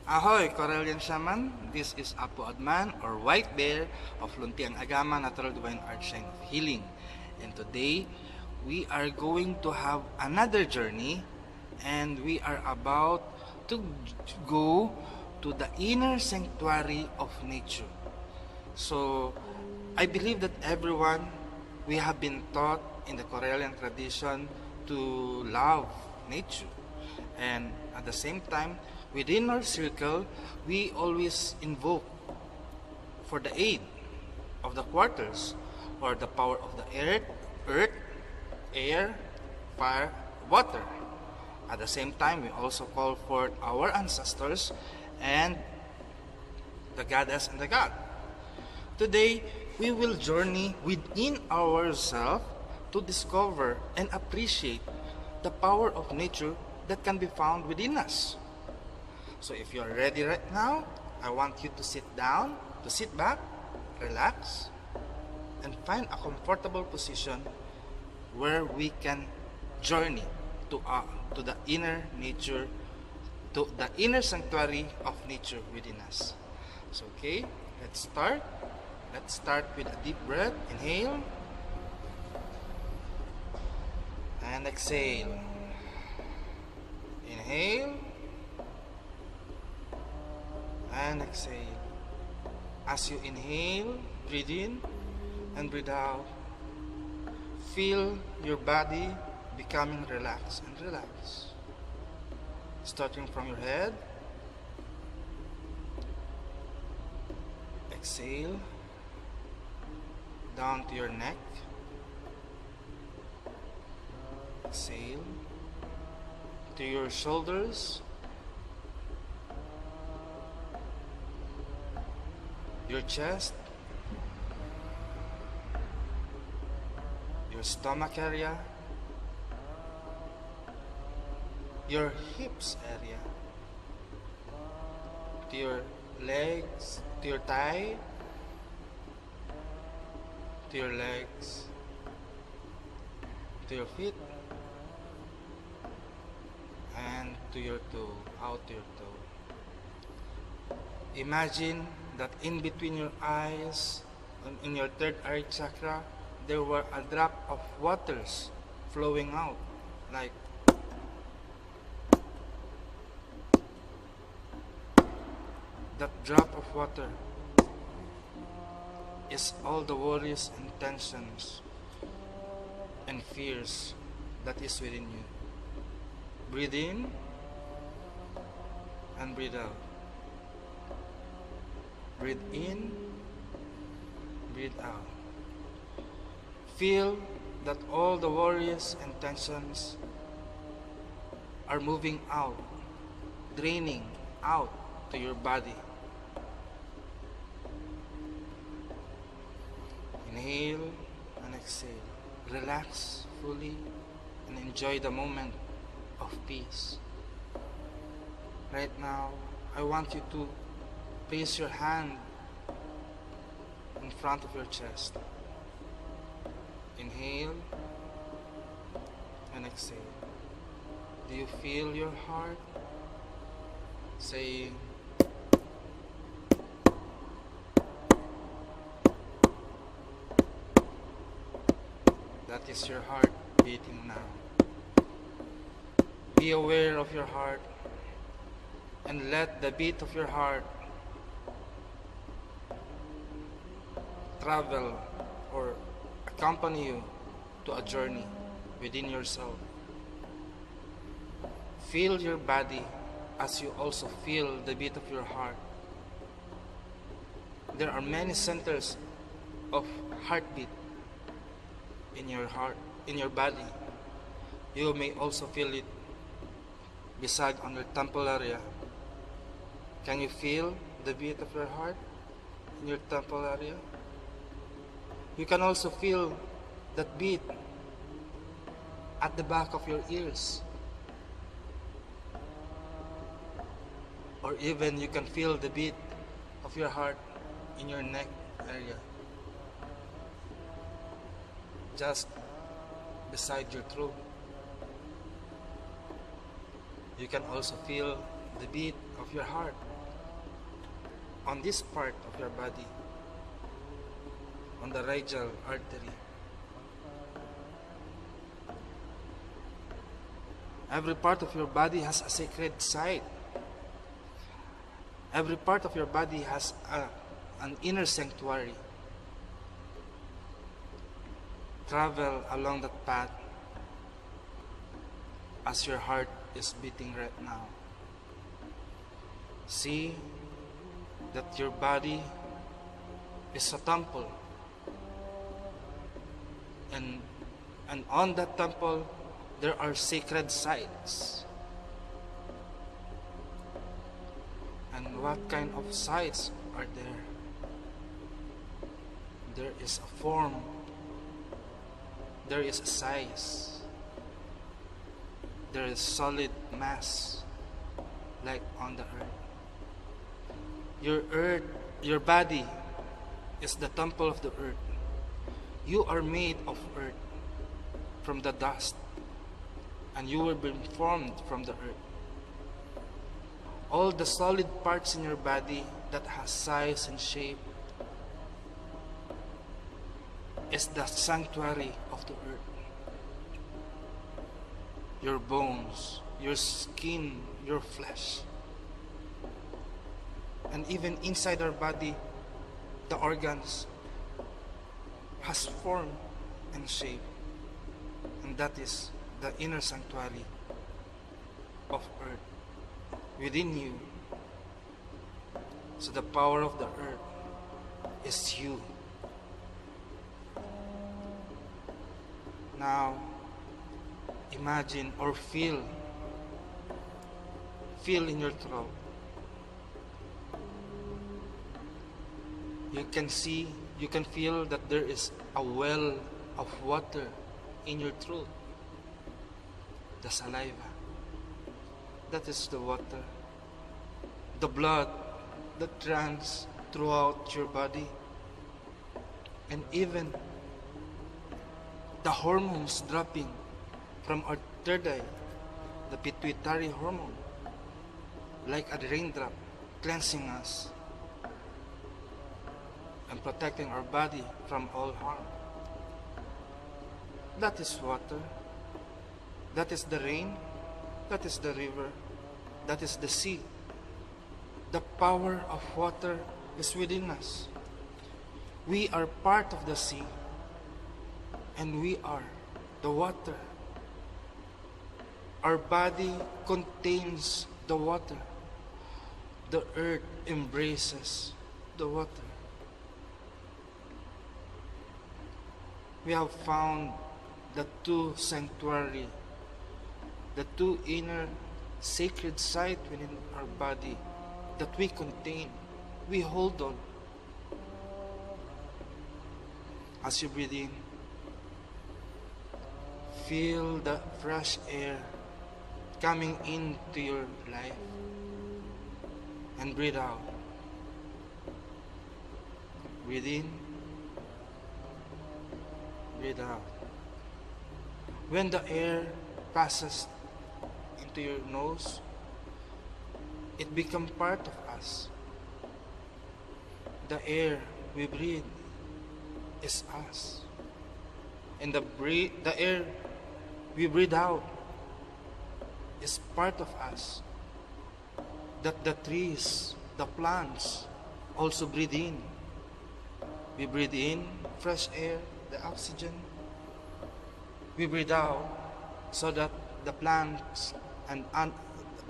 Ahoy, Corellian Shaman. This is Apo Adman or White Bear of Luntiang Agama Natural Divine Art Shrine of Healing. And today, we are going to have another journey and we are about to go to the inner sanctuary of nature. So, I believe that everyone, we have been taught in the Corellian tradition to love nature. And at the same time, within our circle, we always invoke for the aid of the quarters or the power of the earth, air, fire, water. At the same time, we also call for our ancestors and the goddess and the god. Today, we will journey within ourselves to discover and appreciate the power of nature that can be found within us. So if you are ready right now, I want you to sit down, to sit back, relax, and find a comfortable position where we can journey to the inner nature, to the inner sanctuary of nature within us. So okay, let's start. Let's start with a deep breath. Inhale and exhale. Inhale and exhale. As you inhale, breathe in and breathe out. Feel your body becoming relaxed and relaxed. Starting from your head. Exhale down to your neck. Exhale to your shoulders, your chest, your stomach area, your hips area, to your legs, to your thigh, to your legs, to your feet, and to your toe, out to your toe. Imagine that in between your eyes, in your third eye chakra, there were a drop of waters flowing out, like that drop of water is all the worries and tensions and fears that is within you. Breathe in and breathe out. Breathe in, breathe out. Feel that all the worries and tensions are moving out, draining out to your body. Inhale and exhale. Relax fully and enjoy the moment of peace. Right now, I want you to place your hand in front of your chest. Inhale and exhale. Do you feel your heart saying, that is your heart beating now? Be aware of your heart and let the beat of your heart travel or accompany you to a journey within yourself. Feel your body as you also feel the beat of your heart. There are many centers of heartbeat in your heart, in your body. You may also feel it beside on your temple area. Can you feel the beat of your heart in your temple area? You can also feel that beat at the back of your ears. Or even you can feel the beat of your heart in your neck area, just beside your throat. You can also feel the beat of your heart on this part of your body, on the radial artery. Every part of your body has a sacred site. Every part of your body has an inner sanctuary. Travel along that path as your heart is beating right now. See that your body is a temple, and on that temple there are sacred sites. And what kind of sites are there? There is a form, there is a size, there is solid mass like on the earth. Your body is the temple of the earth. You are made of earth, from the dust, and you were being formed from the earth. All the solid parts in your body that has size and shape is the sanctuary of the earth. Your bones, your skin, your flesh, and even inside our body, the organs has form and shape, and that is the inner sanctuary of earth within you. So the power of the earth is you. Now imagine or feel in your throat. You can feel that there is a well of water in your throat. The saliva, that is the water. The blood that runs throughout your body, and even the hormones dropping from our third eye, the pituitary hormone, like a raindrop, cleansing us and protecting our body from all harm. That is water. That is the rain. That is the river. That is the sea. The power of water is within us. We are part of the sea, and we are the water. Our body contains the water. The earth embraces the water. We have found the two sanctuary, the two inner sacred site within our body that we contain, we hold on. As you breathe in, feel the fresh air coming into your life, and breathe out. Breathe in, breathe out. When the air passes into your nose, it becomes part of us. The air we breathe is us. And the air we breathe out is part of us. That the trees, the plants also breathe in. We breathe in fresh air, the oxygen. We breathe out so that the plants and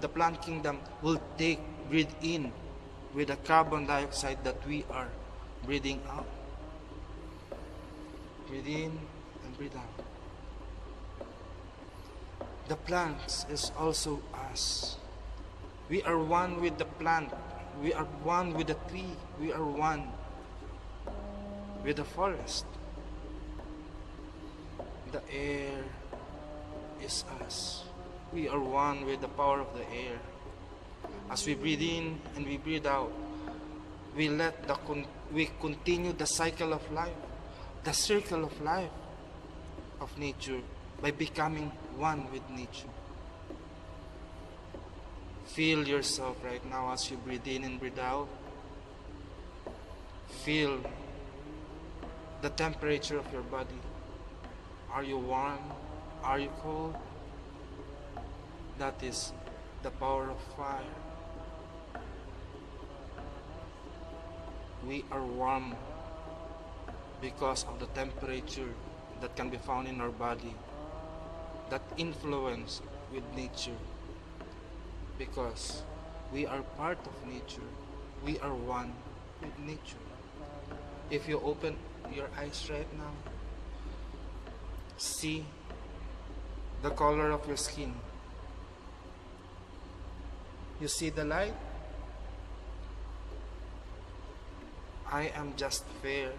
the plant kingdom will breathe in with the carbon dioxide that we are breathing out. Breathe in and breathe out. The plants is also us. We are one with the plant. We are one with the tree. We are one with the forest. The air is us. We are one with the power of the air. As we breathe in and we breathe out, we continue the cycle of life, the circle of life of nature by becoming one with nature. Feel yourself right now as you breathe in and breathe out. Feel the temperature of your body. Are you warm? Are you cold? That is the power of fire. We are warm because of the temperature that can be found in our body, that influence with nature, because we are part of nature. We are one with nature. If you open your eyes right now, see the color of your skin. You see the light? I am just fair.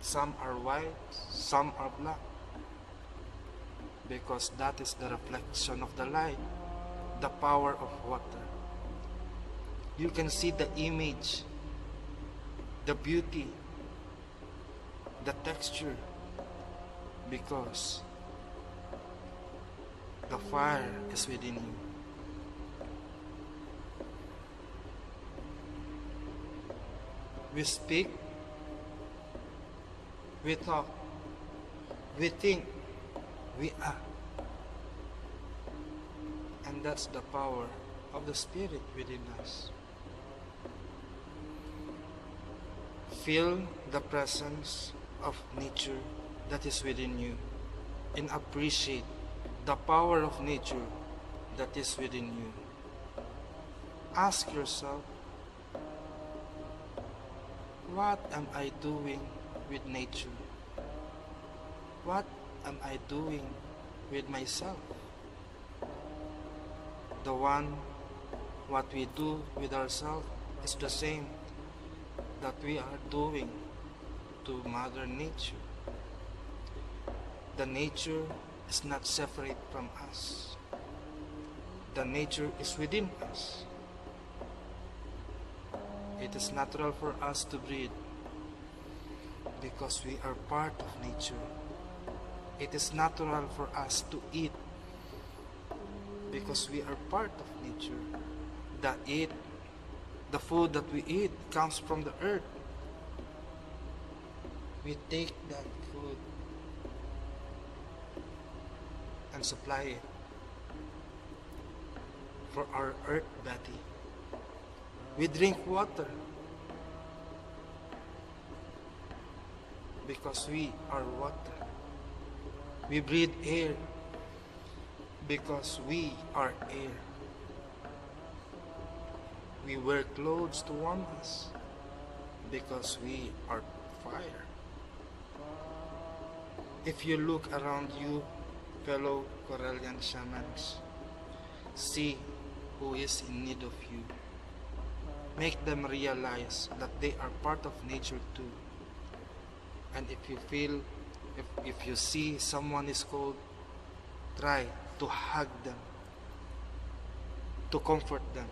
Some are white, some are black, because that is the reflection of the light, the power of water. You can see the image, the beauty, the texture, because the fire is within you. We speak, we talk, we think, we act. And that's the power of the Spirit within us. Feel the presence of nature that is within you and appreciate the power of nature that is within you. Ask yourself, what am I doing with nature? What am I doing with myself? What we do with ourselves is the same that we are doing to Mother Nature. The nature is not separate from us. The nature is within us. It is natural for us to breathe because we are part of nature. It is natural for us to eat because we are part of nature. The food that we eat comes from the earth. We take that food and supply it for our earth body. We drink water because we are water. We breathe air because we are air. We wear clothes to warm us because we are fire. If you look around you, fellow Corellian shamans, see who is in need of you. Make them realize that they are part of nature too. And if you see someone is cold, try to hug them, to comfort them,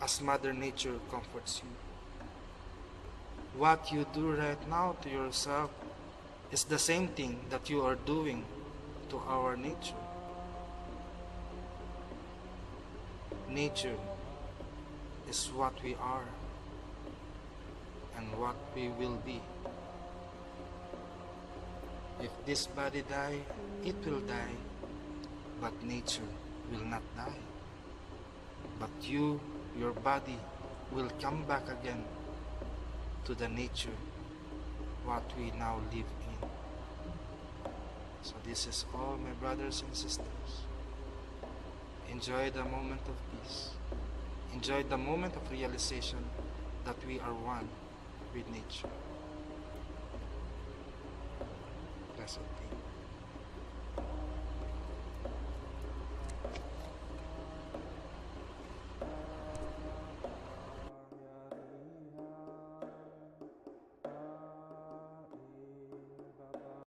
as Mother Nature comforts you. What you do right now to yourself is the same thing that you are doing to our nature. Nature is what we are and what we will be. If this body die, it will die, but nature will not die. But your body will come back again to the nature what we now live in. So this is all, my brothers and sisters. Enjoy the moment of peace. Enjoy the moment of realization that we are one with nature. Blessed be.